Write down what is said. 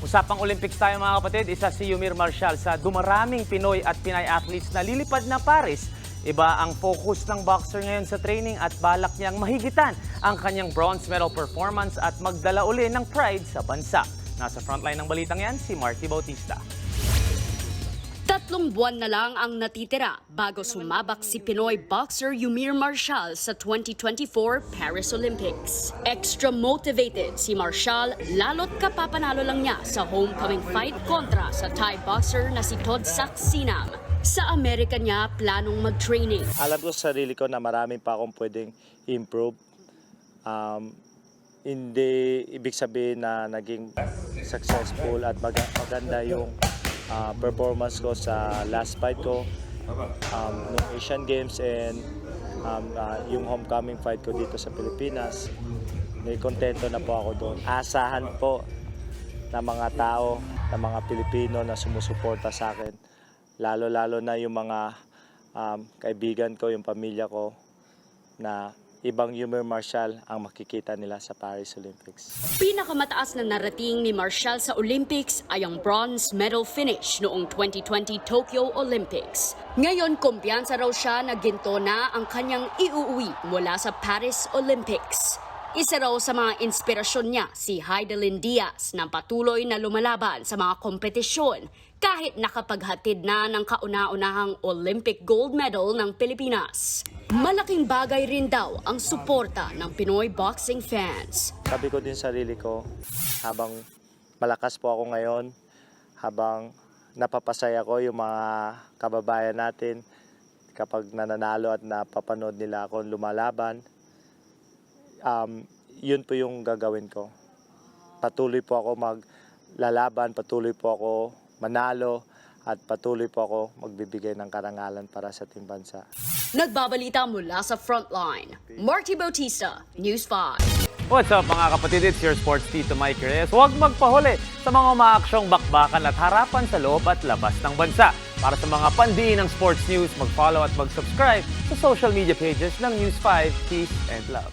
Usapang Olympics tayo mga kapatid, isa si Yumir Marshall sa dumaraming Pinoy at Pinay athletes na lilipad na Paris. Iba ang focus ng boxer ngayon sa training at balak niyang mahigitan ang kanyang bronze medal performance at magdala uli ng pride sa bansa. Nasa frontline ng balitang yan, si Marty Bautista. 3 buwan na lang ang natitira bago sumabak si Pinoy boxer Yumir Marshall sa 2024 Paris Olympics. Extra motivated si Marshall lalo't kapapanalo lang niya sa homecoming fight kontra sa Thai boxer na si Todd Saxinam. Sa Amerika niya planong mag-training. Alam ko sa sarili ko na marami pa akong pwedeng improve. Hindi ibig sabihin na naging successful at maganda yung performance ko sa last fight ko, noong Asian Games and yung homecoming fight ko dito sa Pilipinas. May kontento na po ako doon. Asahan po ng mga tao, ng mga Pilipino na sumusuporta sa akin. Lalo-lalo na yung mga kaibigan ko, yung pamilya ko, na ibang Yumir Marshall ang makikita nila sa Paris Olympics. Pinakamataas na narating ni Marshall sa Olympics ay ang bronze medal finish noong 2020 Tokyo Olympics. Ngayon, kumpiyansa raw siya na ginto na ang kanyang iuuwi mula sa Paris Olympics. Isa raw sa mga inspirasyon niya si Heidelin Diaz na patuloy na lumalaban sa mga kompetisyon kahit nakapaghatid na ng kauna-unahang Olympic gold medal ng Pilipinas. Malaking bagay rin daw ang suporta ng Pinoy boxing fans. Sabi ko din sa sarili ko, habang malakas po ako ngayon, habang napapasaya ko yung mga kababayan natin, kapag nananalo at napapanood nila ako lumalaban, yun po yung gagawin ko. Patuloy po ako maglalaban, patuloy po ako manalo, at patuloy po ako magbibigay ng karangalan para sa ating bansa. Nagbabalita mula sa Frontline, Marty Bautista, News 5. What's up mga kapatid, it's your sports tito Mike Reyes. Huwag magpahuli sa mga umaaksyong bakbakan at harapan sa loob at labas ng bansa. Para sa mga pandiin ng sports news, mag-follow at mag-subscribe sa social media pages ng News 5. Peace and love.